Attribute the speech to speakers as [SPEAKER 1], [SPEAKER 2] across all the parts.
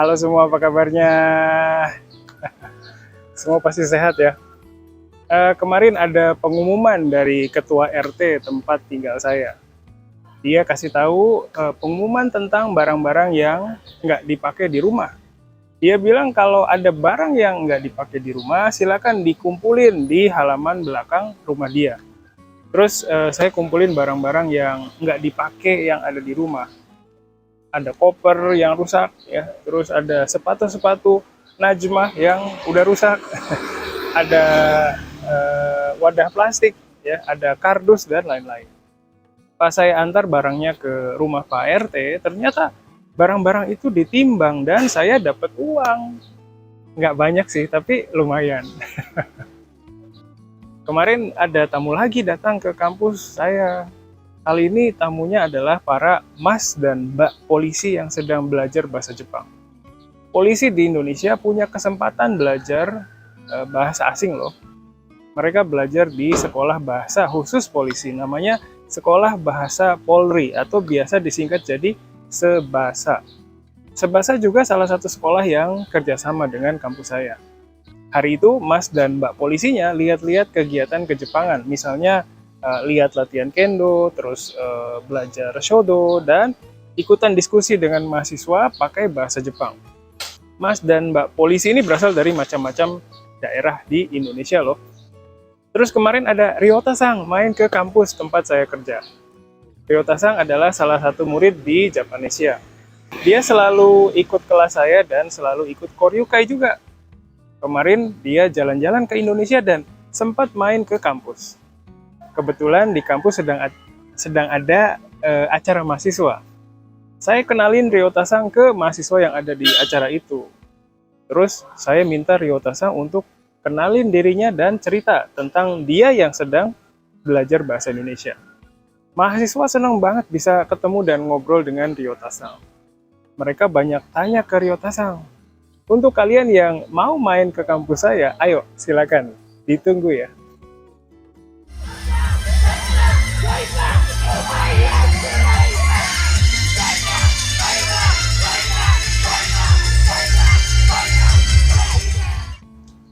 [SPEAKER 1] Halo semua, apa kabarnya? Semua pasti sehat ya. Kemarin ada pengumuman dari ketua RT tempat tinggal saya. Dia kasih tahu pengumuman tentang barang-barang yang nggak dipakai di rumah. Dia bilang kalau ada barang yang nggak dipakai di rumah, silakan dikumpulin di halaman belakang rumah dia. Terus saya kumpulin barang-barang yang nggak dipakai yang ada di rumah. Ada koper yang rusak, ya, terus ada sepatu-sepatu Najmah yang udah rusak, ada wadah plastik, ya, ada kardus dan lain-lain. Pas saya antar barangnya ke rumah Pak RT, ternyata barang-barang itu ditimbang dan saya dapat uang. Nggak banyak sih, tapi lumayan. Kemarin ada tamu lagi datang ke kampus saya. Kali ini tamunya adalah para mas dan mbak polisi yang sedang belajar bahasa Jepang. Polisi di Indonesia punya kesempatan belajar bahasa asing loh. Mereka belajar di sekolah bahasa khusus polisi, namanya Sekolah Bahasa Polri atau biasa disingkat jadi Sebasa. Sebasa juga salah satu sekolah yang kerjasama dengan kampus saya. Hari itu mas dan mbak polisinya lihat-lihat kegiatan kejepangan, misalnya lihat latihan kendo, terus belajar shodo, dan ikutan diskusi dengan mahasiswa pakai bahasa Jepang. Mas dan mbak polisi ini berasal dari macam-macam daerah di Indonesia loh. Terus kemarin ada Ryota-san main ke kampus tempat saya kerja. Ryota-san adalah salah satu murid di Japanesia. Dia selalu ikut kelas saya dan selalu ikut koryukai juga. Kemarin dia jalan-jalan ke Indonesia dan sempat main ke kampus. Kebetulan di kampus sedang ada acara mahasiswa. Saya kenalin Ryota-san ke mahasiswa yang ada di acara itu. Terus saya minta Ryota-san untuk kenalin dirinya dan cerita tentang dia yang sedang belajar bahasa Indonesia. Mahasiswa senang banget bisa ketemu dan ngobrol dengan Ryota-san. Mereka banyak tanya ke Ryota-san. Untuk kalian yang mau main ke kampus saya, ayo silakan, ditunggu ya.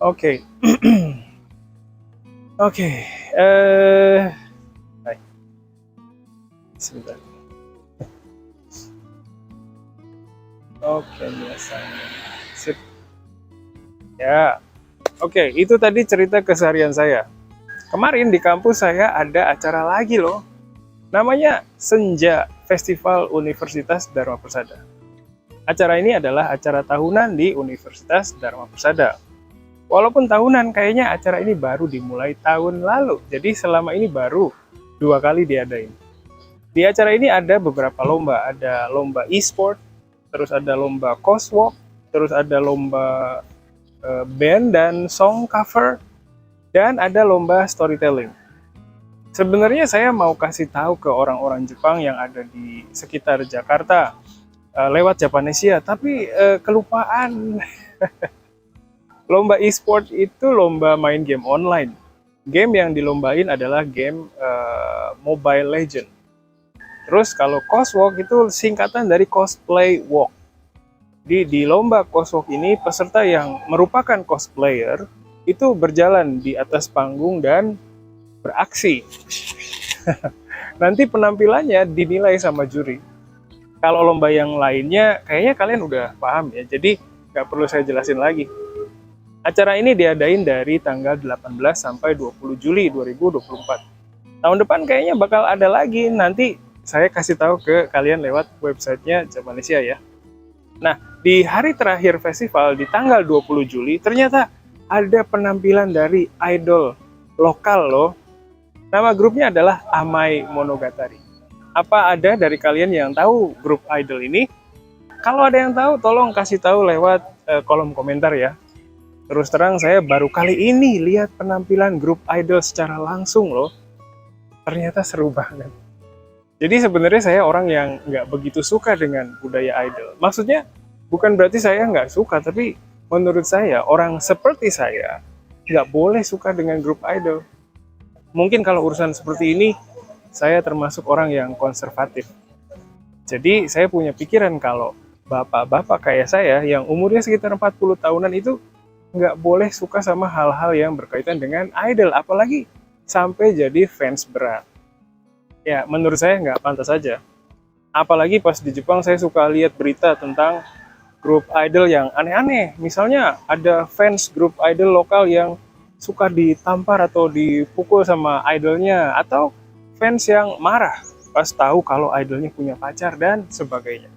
[SPEAKER 1] Oke. Oke. Hai. Sebentar. Oke, biasanya. Sip. Ya. Oke, itu tadi cerita keseharian saya. Kemarin di kampus saya ada acara lagi loh. Namanya Senja Festival Universitas Dharma Persada. Acara ini adalah acara tahunan di Universitas Dharma Persada. Walaupun tahunan, kayaknya acara ini baru dimulai tahun lalu. Jadi selama ini baru 2 kali diadain. Di acara ini ada beberapa lomba. Ada lomba e-sport, terus ada lomba coswalk, terus ada lomba band dan song cover, dan ada lomba storytelling. Sebenarnya saya mau kasih tahu ke orang-orang Jepang yang ada di sekitar Jakarta lewat Japanesia, tapi kelupaan. Lomba e-sport itu lomba main game online. Game yang dilombain adalah game Mobile Legend. Terus kalau coswalk itu singkatan dari cosplay walk. Di lomba coswalk ini peserta yang merupakan cosplayer itu berjalan di atas panggung dan beraksi. Nanti penampilannya dinilai sama juri. Kalau lomba yang lainnya kayaknya kalian udah paham ya, jadi nggak perlu saya jelasin lagi. Acara ini diadain dari tanggal 18 sampai 20 Juli 2024. Tahun depan kayaknya bakal ada lagi, nanti saya kasih tahu ke kalian lewat websitenya Japanesia ya. Nah, di hari terakhir festival di tanggal 20 Juli, ternyata ada penampilan dari idol lokal loh. Nama grupnya adalah Amai Monogatari. Apa ada dari kalian yang tahu grup idol ini? Kalau ada yang tahu, tolong kasih tahu lewat kolom komentar ya. Terus terang saya baru kali ini lihat penampilan grup idol secara langsung loh. Ternyata seru banget. Jadi sebenarnya saya orang yang nggak begitu suka dengan budaya idol. Maksudnya bukan berarti saya nggak suka, tapi menurut saya orang seperti saya nggak boleh suka dengan grup idol. Mungkin kalau urusan seperti ini, saya termasuk orang yang konservatif. Jadi saya punya pikiran kalau bapak-bapak kayak saya yang umurnya sekitar 40 tahunan itu nggak boleh suka sama hal-hal yang berkaitan dengan idol, apalagi sampai jadi fans berat. Ya, menurut saya nggak pantas saja. Apalagi pas di Jepang saya suka lihat berita tentang grup idol yang aneh-aneh. Misalnya ada fans grup idol lokal yang suka ditampar atau dipukul sama idolnya, atau fans yang marah pas tahu kalau idolnya punya pacar dan sebagainya.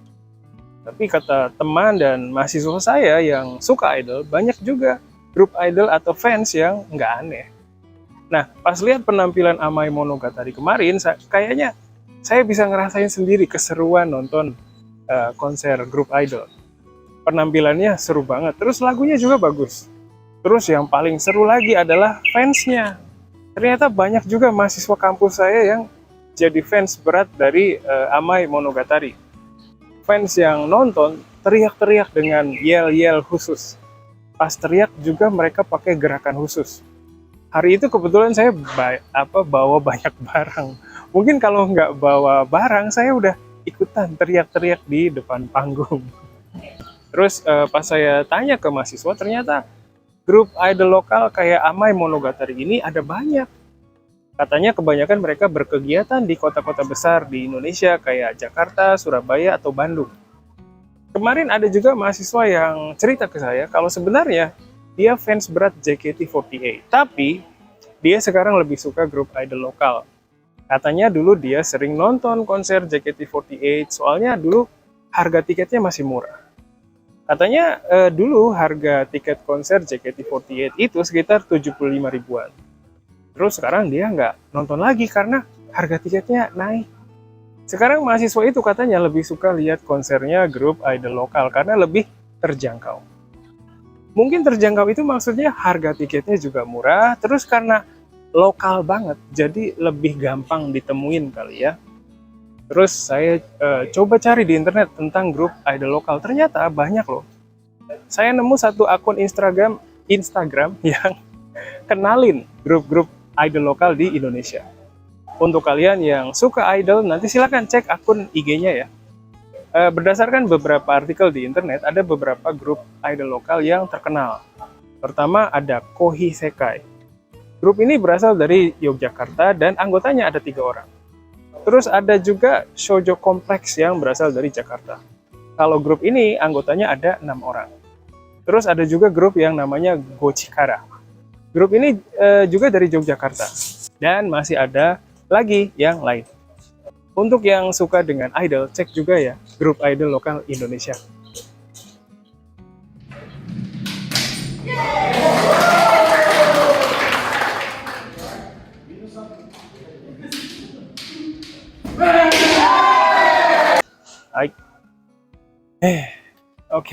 [SPEAKER 1] Tapi kata teman dan mahasiswa saya yang suka idol, banyak juga grup idol atau fans yang nggak aneh. Nah, pas lihat penampilan Amai Monogatari kemarin, kayaknya saya bisa ngerasain sendiri keseruan nonton konser grup idol. Penampilannya seru banget, terus lagunya juga bagus. Terus yang paling seru lagi adalah fansnya. Ternyata banyak juga mahasiswa kampus saya yang jadi fans berat dari Amai Monogatari. Fans yang nonton teriak-teriak dengan yel-yel khusus. Pas teriak juga mereka pakai gerakan khusus. Hari itu kebetulan saya bawa banyak barang. Mungkin kalau nggak bawa barang, saya udah ikutan teriak-teriak di depan panggung. Terus pas saya tanya ke mahasiswa, ternyata grup idol lokal kayak Amai Monogatari ini ada banyak. Katanya kebanyakan mereka berkegiatan di kota-kota besar di Indonesia kayak Jakarta, Surabaya, atau Bandung. Kemarin ada juga mahasiswa yang cerita ke saya kalau sebenarnya dia fans berat JKT48, tapi dia sekarang lebih suka grup idol lokal. Katanya dulu dia sering nonton konser JKT48, soalnya dulu harga tiketnya masih murah. Katanya dulu harga tiket konser JKT48 itu sekitar 75 ribuan. Terus sekarang dia nggak nonton lagi karena harga tiketnya naik. Sekarang mahasiswa itu katanya lebih suka lihat konsernya grup idol lokal karena lebih terjangkau. Mungkin terjangkau itu maksudnya harga tiketnya juga murah, terus karena lokal banget, jadi lebih gampang ditemuin kali ya. Terus saya coba cari di internet tentang grup idol lokal, ternyata banyak loh. Saya nemu satu akun Instagram yang kenalin grup-grup idol lokal di Indonesia. Untuk kalian yang suka idol, nanti silakan cek akun IG-nya ya. Berdasarkan beberapa artikel di internet, ada beberapa grup idol lokal yang terkenal. Pertama ada Kohi Sekai. Grup ini berasal dari Yogyakarta dan anggotanya ada 3 orang. Terus ada juga Shoujo Complex yang berasal dari Jakarta. Kalau grup ini anggotanya ada 6 orang. Terus ada juga grup yang namanya Gochikara. Grup ini juga dari Yogyakarta. Dan masih ada lagi yang lain. Untuk yang suka dengan idol, cek juga ya grup idol lokal Indonesia. Hai. OK。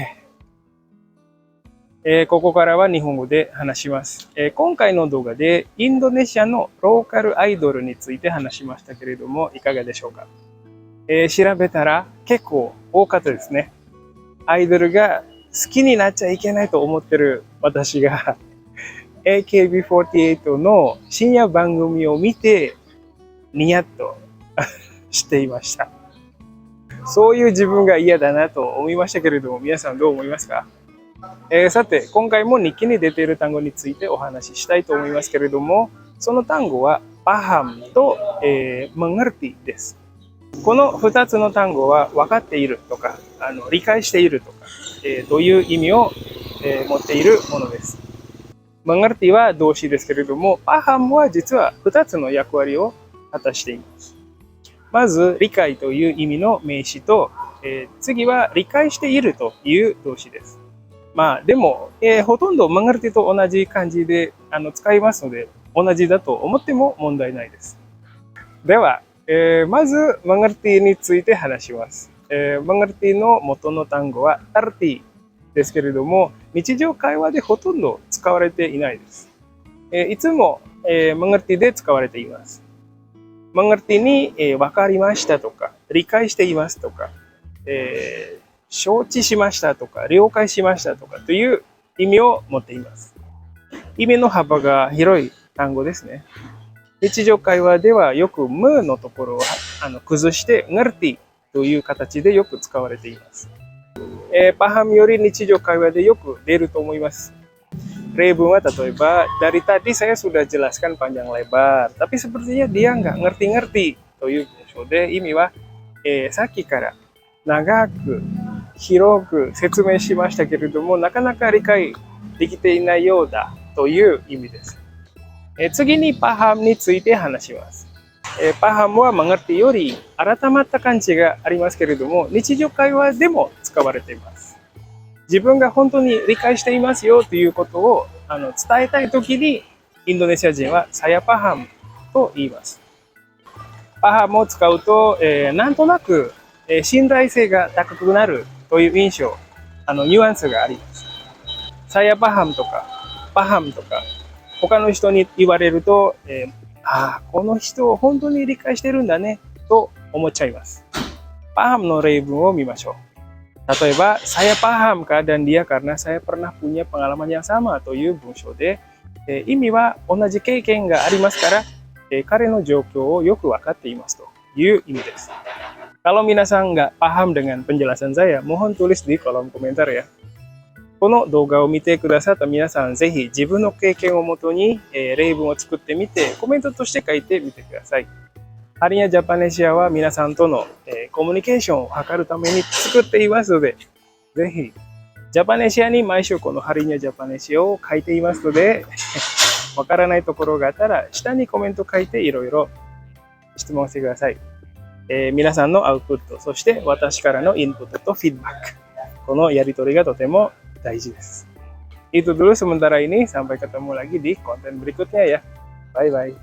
[SPEAKER 1] ここからは日本語で話します。今回の動画でインドネシアのローカルアイドルについて話しましたけれども、いかがでしょうか。調べたら結構多かったですね。アイドルが好きになっちゃいけないと思ってる私がAKB48 の深夜番組を見てニヤッとしていました。そういう自分が嫌だなと思いましたけれども、皆さんどう思いますか。さて、今回も日記に出ている単語についてお話ししたいと思いますけれども、その単語はpahamと、mengertiです。この2つの単語は分かっているとか、理解しているとか、という意味を、持っているものです。mengerti は動詞ですけれども、paham は実は2つの役割を果たしています。まず、理解という意味の名詞と、次は理解しているという動詞です。まあでも、ほとんどmengertiと同じ漢字で使いますので、同じだと思っても問題ないです。では、まずmengertiについて話します。mengerti の元の単語は arti ですけれども、日常会話でほとんど使われていないです。いつも、mengerti で使われています。mengerti に、分かりましたとか、理解していますとか、承知しましたとか、了解しましたとかという意味を持っています。意味の幅が広い単語ですね。日常会話ではよく無のところを崩して、ngerti という形でよく使われています。paham yori nichijou kaiwa de yoku deru to omoimasu. Reibun wa tatoeba, dari tadi saya sudah jelaskan panjang lebar, tapi sepertinya dia nggak ngerti-ngerti. Toyu bunsho de imi wa saki kara nagaku hiroku setsumei shimashita keredomo nakanaka rikai dekite inai you da toいう意味です。次にpahamについて話します。paham は mengerti より改まった感じがありますけれども、日常会話でも使われています。自分が本当に理解していますよということを伝えたいときに、インドネシア人はsaya paham と言います。paham を使うと、なんとなく、信頼性が高くなるという印象、ニュアンスがあります。saya paham とか paham とか他の人に言われると、この人を本当に理解してるんだねと思っちゃいます。paham の例文を見ましょう。例えば、saya paham keadaan dia karena saya pernah punya pengalaman yang sama という文章で、意味は同じ経験がありますから、彼の状況をよくわかっていますという意味です。Kalau minasan nggak paham dengan penjelasan saya, mohon tulis di kolom komentar ya. この動画を見てくださった皆さん、ぜひ自分の経験をもとに、例文を作ってみて、コメントとして書いてみてください。ハリニャジャパネシアは皆さんとの、コミュニケーションを図るために作っていますので、ぜひ、ジャパネシアに毎週このハリニャジャパネシアを書いていますので、わからないところがあったら、下にコメント書いていろいろ質問してください。皆さんのアウトプット、そして私からのインプットとフィードバック。このやりとりがとても大事です。Itu dulu sementara ini, sampai ketemu lagi di konten berikutnya ya. Bye-bye.